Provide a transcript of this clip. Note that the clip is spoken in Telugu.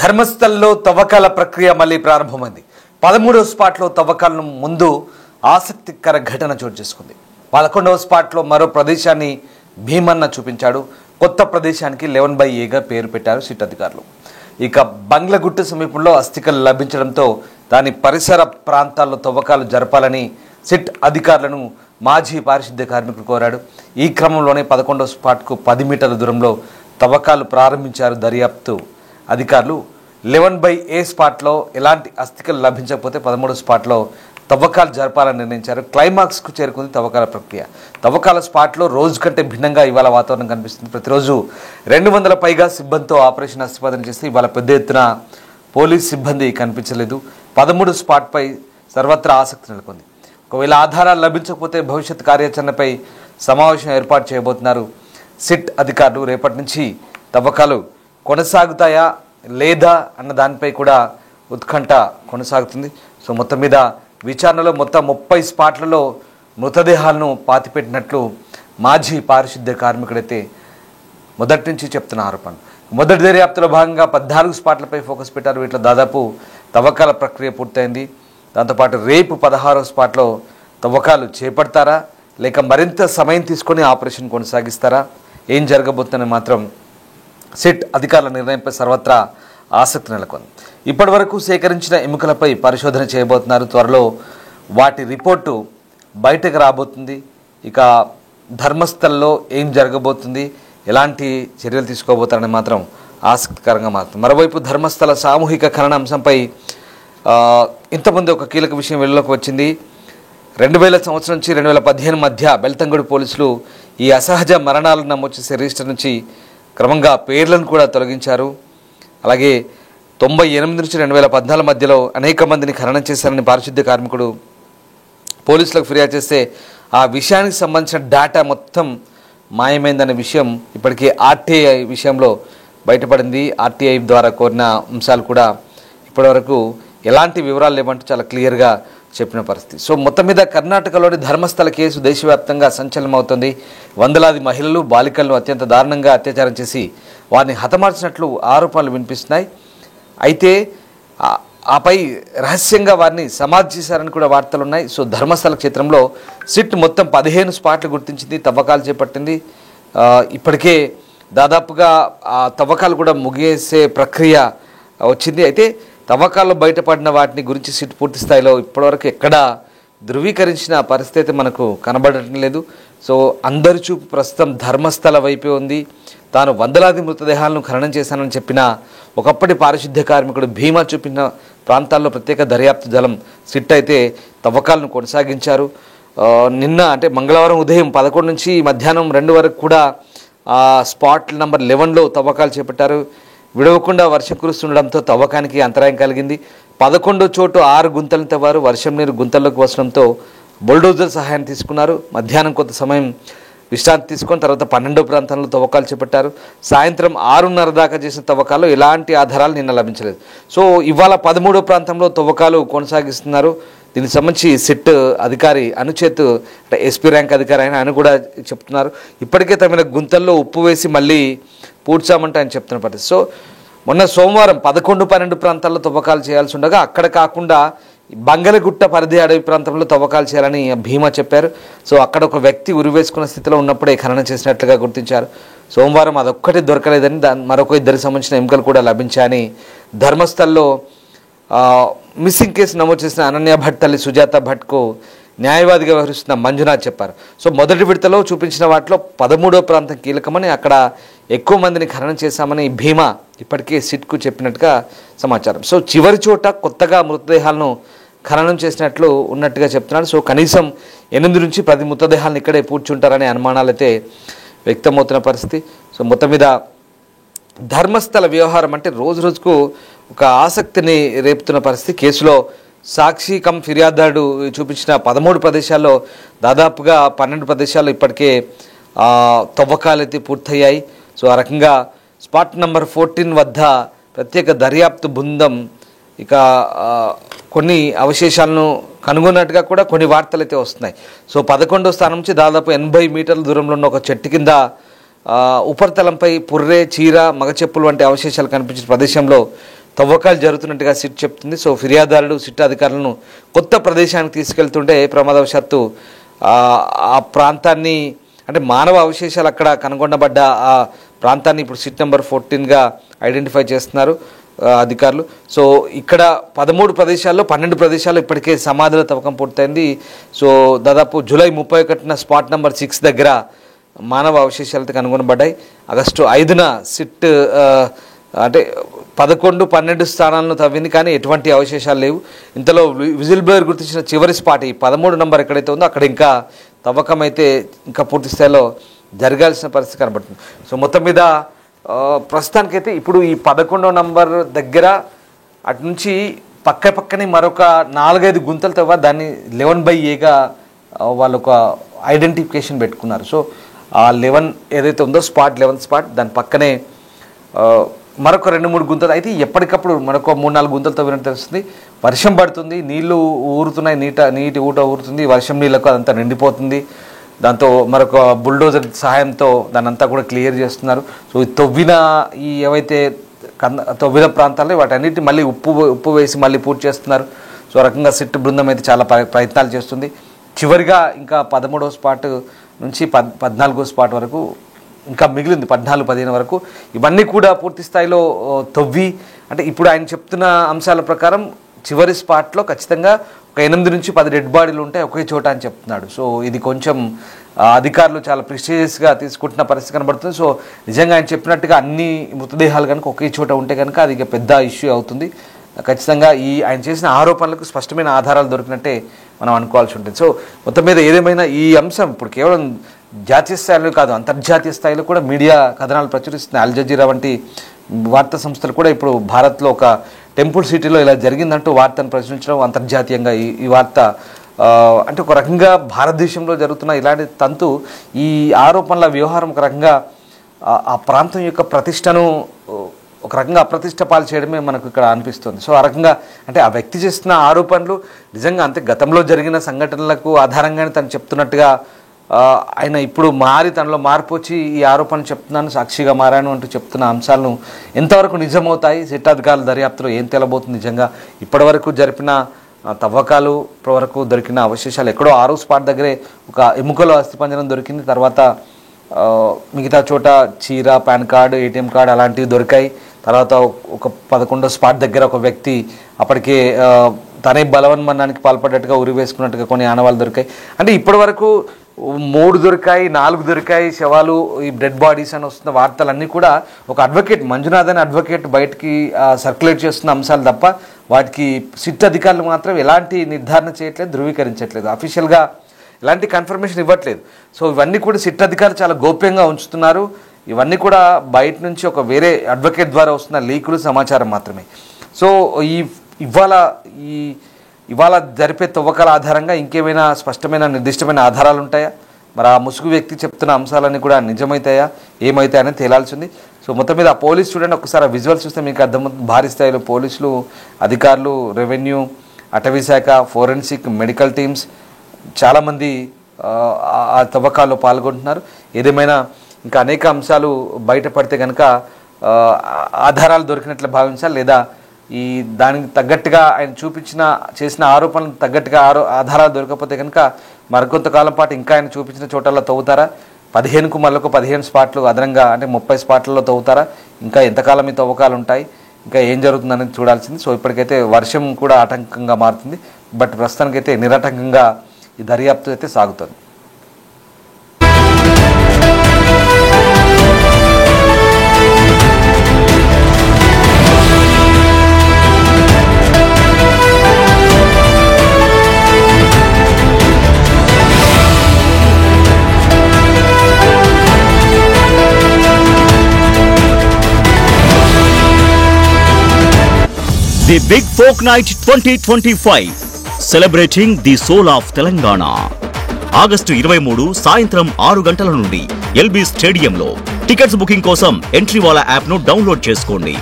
ధర్మస్థల్లో తవ్వకాల ప్రక్రియ మళ్ళీ ప్రారంభమైంది. 13వ స్పాట్లో తవ్వకాలను ముందు ఆసక్తికర ఘటన చోటు చేసుకుంది. 11వ స్పాట్లో మరో ప్రదేశాన్ని భీమన్న చూపించాడు. కొత్త ప్రదేశానికి 11/A పేరు పెట్టారు సిట్ అధికారులు. ఇక బంగ్లగుట్ట సమీపంలో అస్థికలు లభించడంతో దాని పరిసర ప్రాంతాల్లో తవ్వకాలు జరపాలని సిట్ అధికారులను మాజీ పారిశుద్ధ్య కార్మికులు కోరాడు. ఈ క్రమంలోనే 11వ స్పాట్కు 10 మీటర్ల దూరంలో తవ్వకాలు ప్రారంభించారు దర్యాప్తు అధికారులు. 11/A స్పాట్లో ఎలాంటి అస్థికలు లభించకపోతే 13వ స్పాట్లో తవ్వకాలు జరపాలని నిర్ణయించారు. క్లైమాక్స్కు చేరుకుంది తవ్వకాల ప్రక్రియ. తవ్వకాల స్పాట్లో రోజు కంటే భిన్నంగా ఇవాళ వాతావరణం కనిపిస్తుంది. ప్రతిరోజు 200 పైగా సిబ్బందితో ఆపరేషన్ అస్థిపాదన చేస్తే ఇవాళ పెద్ద ఎత్తున పోలీస్ సిబ్బంది కనిపించలేదు. 13 స్పాట్పై సర్వత్రా ఆసక్తి నెలకొంది. ఒకవేళ ఆధారాలు లభించకపోతే భవిష్యత్ కార్యాచరణపై సమావేశం ఏర్పాటు చేయబోతున్నారు సిట్ అధికారులు. రేపటి నుంచి తవ్వకాలు కొనసాగుతాయా లేదా అన్న దానిపై కూడా ఉత్కంఠ కొనసాగుతుంది. సో మొత్తం మీద విచారణలో మొత్తం 30 స్పాట్లలో మృతదేహాలను పాతిపెట్టినట్లు మాజీ పారిశుద్ధ్య కార్మికుడైతే మొదటి నుంచి చెప్తున్న ఆరోపణ. మొదటి దర్యాప్తులో భాగంగా 14 స్పాట్లపై ఫోకస్ పెట్టారు. వీటిలో దాదాపు తవ్వకాల ప్రక్రియ పూర్తయింది. దాంతోపాటు రేపు 16వ స్పాట్లో తవ్వకాలు చేపడతారా లేక మరింత సమయం తీసుకొని ఆపరేషన్ కొనసాగిస్తారా, ఏం జరగబోతుందని మాత్రం సిట్ అధికారుల నిర్ణయంపై సర్వత్రా ఆసక్తి నెలకొంది. ఇప్పటి వరకు సేకరించిన ఎముకలపై పరిశోధన చేయబోతున్నారు. త్వరలో వాటి రిపోర్టు బయటకు రాబోతుంది. ఇక ధర్మస్థల్లో ఏం జరగబోతుంది, ఎలాంటి చర్యలు తీసుకోబోతారని మాత్రం ఆసక్తికరంగా మారుతుంది. మరోవైపు ధర్మస్థల సామూహిక ఖనన అంశంపై ఇంతకుముందు ఒక కీలక విషయం వెలుగులోకి వచ్చింది. 2000 సంవత్సరం నుంచి 2015 మధ్య బెల్తంగూడు పోలీసులు ఈ అసహజ మరణాలను నమోదు చేసే రిజిస్టర్ నుంచి క్రమంగా పేర్లను కూడా తొలగించారు. అలాగే 98 నుంచి 2014 మధ్యలో అనేక మందిని ఖననం చేశారని పారిశుద్ధ్య కార్మికుడు పోలీసులకు ఫిర్యాదు చేస్తే ఆ విషయానికి సంబంధించిన డేటా మొత్తం మాయమైందనే విషయం ఇప్పటికే ఆర్టీఐ విషయంలో బయటపడింది. ఆర్టీఐ ద్వారా కోరిన అంశాలు కూడా ఇప్పటివరకు ఎలాంటి వివరాలు లేవంటూ చాలా క్లియర్గా చెప్పిన పరిస్థితి. సో మొత్తం మీద కర్ణాటకలోని ధర్మస్థల కేసు దేశవ్యాప్తంగా సంచలనమవుతుంది. వందలాది మహిళలు బాలికలను అత్యంత దారుణంగా అత్యాచారం చేసి వారిని హతమార్చినట్లు ఆరోపణలు వినిపిస్తున్నాయి. అయితే ఆపై రహస్యంగా వారిని సమాధి చేశారని కూడా వార్తలున్నాయి. సో ధర్మస్థల క్షేత్రంలో సిట్ మొత్తం 15 స్పాట్లు గుర్తించింది, తవ్వకాలు చేపట్టింది. ఇప్పటికే దాదాపుగా ఆ తవ్వకాలు కూడా ముగిసే ప్రక్రియ వచ్చింది. అయితే తవ్వకాల్లో బయటపడిన వాటిని గురించి సిట్ పూర్తి స్థాయిలో ఇప్పటివరకు ఎక్కడా ధృవీకరించిన పరిస్థితి మనకు కనబడటం లేదు. సో అందరి చూపు ప్రస్తుతం ధర్మస్థల వైపే ఉంది. తాను వందలాది మృతదేహాలను ఖననం చేశానని చెప్పిన ఒకప్పటి పారిశుద్ధ్య కార్మికుడు భీమా చూపిన ప్రాంతాల్లో ప్రత్యేక దర్యాప్తు దళం సిట్ అయితే తవ్వకాలను కొనసాగించారు. నిన్న అంటే మంగళవారం ఉదయం 11 నుంచి మధ్యాహ్నం 2 వరకు కూడా స్పాట్ నెంబర్ 11లో తవ్వకాలు చేపట్టారు. విడవకుండా వర్షం కురుస్తుండడంతో తవ్వకానికి అంతరాయం కలిగింది. 11 చోటు 6 గుంతలను తవ్వారు. వర్షం నీరు గుంతల్లోకి వస్తడంతో బుల్డోజర్ సహాయం తీసుకున్నారు. మధ్యాహ్నం కొంత సమయం విశ్రాంతి తీసుకొని తర్వాత 12వ ప్రాంతంలో తవ్వకాలు చేపట్టారు. సాయంత్రం 6:30 దాకా చేసిన తవ్వకాల్లో ఎలాంటి ఆధారాలు నిన్న లభించలేదు. సో ఇవాళ 13వ ప్రాంతంలో తవ్వకాలు కొనసాగిస్తున్నారు. దీనికి సంబంధించి సిట్ అధికారి అనుచేత్ అంటే ఎస్పీ ర్యాంక్ అధికారి ఆయన కూడా చెప్తున్నారు. ఇప్పటికే తమిళ గుంతల్లో ఉప్పు వేసి మళ్ళీ పూడ్చామంటే ఆయన చెప్తున్న పరిస్థితి. సో మొన్న సోమవారం 11, 12 ప్రాంతాల్లో తవ్వకాలు చేయాల్సి ఉండగా అక్కడ కాకుండా బంగలగుట్ట పరిధి అడవి ప్రాంతంలో తవ్వకాలు చేయాలని భీమా చెప్పారు. సో అక్కడ ఒక వ్యక్తి ఉరివేసుకున్న స్థితిలో ఉన్నప్పుడే ఖననం చేసినట్లుగా గుర్తించారు. సోమవారం అదొక్కటి దొరకలేదని మరొక 2 సంబంధించిన ఎముకలు కూడా లభించాయని ధర్మస్థల్లో మిస్సింగ్ కేసు నమోదు చేసిన అనన్య భట్ తల్లి సుజాత భట్కు న్యాయవాదిగా వ్యవహరిస్తున్న మంజునాథ్ చెప్పారు. సో మొదటి విడతలో చూపించిన వాటిలో 13వ ప్రాంతం కీలకమని అక్కడ ఎక్కువ మందిని ఖననం చేశామని భీమా ఇప్పటికే సిట్కు చెప్పినట్టుగా సమాచారం. సో చివరి చోట కొత్తగా మృతదేహాలను ఖననం చేసినట్లు ఉన్నట్టుగా చెప్తున్నారు. సో కనీసం 8 నుంచి 10 మృతదేహాలను ఇక్కడే పూడ్చుంటారనే అనుమానాలు అయితే వ్యక్తమవుతున్న పరిస్థితి. సో మొత్తం మీద ధర్మస్థల వ్యవహారం అంటే రోజు రోజుకు ఒక ఆసక్తిని రేపుతున్న పరిస్థితి. కేసులో సాక్షి కమ్ ఫిర్యాదుదారుడు చూపించిన 13 ప్రదేశాల్లో దాదాపుగా 12 ప్రదేశాల్లో ఇప్పటికే తవ్వకాలు అయితే పూర్తయ్యాయి. సో ఆ రకంగా స్పాట్ నెంబర్ 14 వద్ద ప్రత్యేక దర్యాప్తు బృందం ఇక కొన్ని అవశేషాలను కనుగొన్నట్టుగా కూడా కొన్ని వార్తలు అయితే వస్తున్నాయి. సో 11వ స్థానం నుంచి దాదాపు 80 మీటర్ల దూరంలో ఉన్న ఒక చెట్టు కింద ఉపరితలంపై పుర్రె, చీర, మగచెప్పులు వంటి అవశేషాలు కనిపించిన ప్రదేశంలో తవ్వకాలు జరుగుతున్నట్టుగా సిట్ చెప్తుంది. సో ఫిర్యాదుదారులు సిట్ అధికారులను కొత్త ప్రదేశానికి తీసుకెళ్తుంటే ప్రమాదవశాత్తు ఆ ప్రాంతాన్ని అంటే మానవ అవశేషాలు అక్కడ కనుగొనబడ్డ ఆ ప్రాంతాన్ని ఇప్పుడు సిట్ నెంబర్ 14గా ఐడెంటిఫై చేస్తున్నారు అధికారులు. సో ఇక్కడ 13 ప్రదేశాల్లో 12 ప్రదేశాల్లో ఇప్పటికే సమాధుల తవ్వకం పూర్తయింది. సో దాదాపు జూలై 31న స్పాట్ నెంబర్ 6 దగ్గర మానవ అవశేషాలతో కనుగొనబడ్డాయి. ఆగస్టు 5న సిట్ అంటే 11, 12 స్థానాలను తవ్వింది, కానీ ఎటువంటి అవశేషాలు లేవు. ఇంతలో విజిల్ బ్లోయర్ గుర్తించిన చివరి స్పాట్ ఈ 13 నంబర్ ఎక్కడైతే ఉందో అక్కడ ఇంకా తవ్వకం అయితే ఇంకా పూర్తి స్థాయిలో జరగాల్సిన పరిస్థితి కనబడుతుంది. సో మొత్తం మీద ప్రస్తుతానికైతే ఇప్పుడు ఈ 11వ నంబర్ దగ్గర అటు నుంచి పక్కనే మరొక 4-5 గుంతలు తవ్వ దాన్ని 11/Aగా వాళ్ళు ఒక ఐడెంటిఫికేషన్ పెట్టుకున్నారు. సో ఆ 11 ఏదైతే ఉందో స్పాట్ 11th స్పాట్ దాని పక్కనే మరొక 2-3 గుంతలు అయితే ఎప్పటికప్పుడు మరొక 3-4 గుంతలు తవ్వినట్టు తెలుస్తుంది. వర్షం పడుతుంది, నీళ్లు ఊరుతున్నాయి, నీటి ఊట ఊరుతుంది, వర్షం నీళ్ళకు అదంతా నిండిపోతుంది. దాంతో మరొక బుల్డోజర్ సహాయంతో దాన్ని అంతా కూడా క్లియర్ చేస్తున్నారు. సో ఈ ఏవైతే తవ్విన ప్రాంతాల్లో వాటన్నిటి మళ్ళీ ఉప్పు వేసి మళ్ళీ పూర్తి చేస్తున్నారు. సో రకంగా సిట్ బృందం అయితే చాలా ప్రయత్నాలు చేస్తుంది. చివరిగా ఇంకా 13వ స్పాట్ నుంచి 14వ స్పాట్ వరకు ఇంకా మిగిలింది 14-15 వరకు. ఇవన్నీ కూడా పూర్తి స్థాయిలో తవ్వి అంటే ఇప్పుడు ఆయన చెప్తున్న అంశాల ప్రకారం చివరి స్పాట్లో ఖచ్చితంగా ఒక 8 నుంచి 10 డెడ్ బాడీలు ఉంటాయి ఒకే చోట అని చెప్తున్నాడు. సో ఇది కొంచెం అధికారులు చాలా ప్రెస్టీజియస్గా తీసుకుంటున్న పరిస్థితి కనబడుతుంది. సో నిజంగా ఆయన చెప్పినట్టుగా అన్ని మృతదేహాలు కనుక ఒకే చోట ఉంటే కనుక అది ఇక పెద్ద ఇష్యూ అవుతుంది. ఖచ్చితంగా ఆయన చేసిన ఆరోపణలకు స్పష్టమైన ఆధారాలు దొరికినట్టే మనం అనుకోవాల్సి ఉంటుంది. సో మొత్తం మీద ఏదేమైనా ఈ అంశం ఇప్పుడు కేవలం జాతీయ స్థాయిలో కాదు, అంతర్జాతీయ స్థాయిలో కూడా మీడియా కథనాలు ప్రచురిస్తున్నాయి. అల్ జజీరా వంటి వార్తా సంస్థలు కూడా ఇప్పుడు భారత్లో ఒక టెంపుల్ సిటీలో ఇలా జరిగిందంటూ వార్తను ప్రచురించడం, అంతర్జాతీయంగా ఈ వార్త అంటే ఒక రకంగా భారతదేశంలో జరుగుతున్న ఇలాంటి తంతు ఈ ఆరోపణల వ్యవహారం ఒక రకంగా ఆ ప్రాంతం యొక్క ప్రతిష్టను ఒక రకంగా అప్రతిష్ట పాలు చేయడమే మనకు ఇక్కడ అనిపిస్తుంది. సో ఆ రకంగా అంటే ఆ వ్యక్తి చేస్తున్న ఆరోపణలు నిజంగా అంతే గతంలో జరిగిన సంఘటనలకు ఆధారంగానే తను చెప్తున్నట్టుగా ఆయన ఇప్పుడు తనలో మార్పు వచ్చి ఈ ఆరోపణలు చెప్తున్నాను, సాక్షిగా మారాను అంటూ చెప్తున్న అంశాలను ఎంతవరకు నిజమవుతాయి, సిట్ అధికారుల దర్యాప్తులో ఏం తెలబోతుంది, నిజంగా ఇప్పటివరకు జరిపిన తవ్వకాలు ఇప్పటివరకు దొరికిన అవశేషాలు ఎక్కడో 6వ స్పాట్ దగ్గరే ఒక ఎముకలో అస్థిపంజరం దొరికింది. తర్వాత మిగతా చోట చీర, పాన్ కార్డు, ఏటీఎం కార్డు అలాంటివి దొరికాయి. తర్వాత ఒక 11వ స్పాట్ దగ్గర ఒక వ్యక్తి అప్పటికే తనే బలవన్మరణానికి పాల్పడ్డట్టుగా ఉరి వేసుకున్నట్టుగా కొన్ని ఆనవాళ్ళు దొరికాయి. అంటే ఇప్పటి వరకు 3 దొరికాయి, 4 దొరికాయి శవాలు, ఈ డెడ్ బాడీస్ అని వస్తున్న వార్తలన్నీ కూడా ఒక అడ్వకేట్ మంజునాథ్ అనే అడ్వకేట్ బయటికి సర్క్యులేట్ చేస్తున్న అంశాలు తప్ప వాటికి సిట్ అధికారులు మాత్రం ఎలాంటి నిర్ధారణ చేయట్లేదు, ధృవీకరించట్లేదు, అఫీషియల్గా ఎలాంటి కన్ఫర్మేషన్ ఇవ్వట్లేదు. సో ఇవన్నీ కూడా సిట్ అధికారులు చాలా గోప్యంగా ఉంచుతున్నారు. ఇవన్నీ కూడా బయట నుంచి ఒక వేరే అడ్వకేట్ ద్వారా వస్తున్న లీకులు సమాచారం మాత్రమే. సో ఇవాళ జరిపే తవ్వకాల ఆధారంగా ఇంకేమైనా స్పష్టమైన నిర్దిష్టమైన ఆధారాలు ఉంటాయా, మరి ఆ ముసుగు వ్యక్తి చెప్తున్న అంశాలన్నీ కూడా నిజమవుతాయా, ఏమవుతాయని తేలాల్సింది. సో మొత్తం మీద ఆ పోలీస్ చూడండి, ఒకసారి విజువల్స్ చూస్తే మీకు అర్థమవుతుంది. భారీ స్థాయిలో పోలీసులు, అధికారులు, రెవెన్యూ, అటవీ శాఖ, ఫోరెన్సిక్, మెడికల్ టీమ్స్ చాలామంది ఆ తవ్వకాల్లో పాల్గొంటున్నారు. ఏదేమైనా ఇంకా అనేక అంశాలు బయటపడితే కనుక ఆధారాలు దొరికినట్లు భావించాలి, లేదా దానికి తగ్గట్టుగా ఆయన చేసిన ఆరోపణలకు తగ్గట్టుగా ఆధారాలు దొరకకపోతే కనుక మరికొంతకాలం పాటు ఇంకా ఆయన చూపించిన చోటల్లో తవ్వుతారా, 15కు మళ్ళొక 15 స్పాట్లు అదనంగా అంటే 30 స్పాట్లలో తవ్వుతారా, ఇంకా ఎంతకాలం ఈ తవ్వకాలు ఉంటాయి, ఇంకా ఏం జరుగుతుందనేది చూడాల్సింది. సో ఇప్పటికైతే వర్షం కూడా ఆటంకంగా మారుతుంది, బట్ ప్రస్తుతానికైతే నిరాటంకంగా ఈ దర్యాప్తు అయితే సాగుతుంది. The Big Folk Night 2025 celebrating the soul of Telangana. August 23 సాయంత్రం 6 గంటల నుండి ఎల్బీ స్టేడియంలో. టికెట్స్ బుకింగ్ కోసం ఎంట్రీవాలా యాప్ ను డౌన్లోడ్ చేసుకోండి.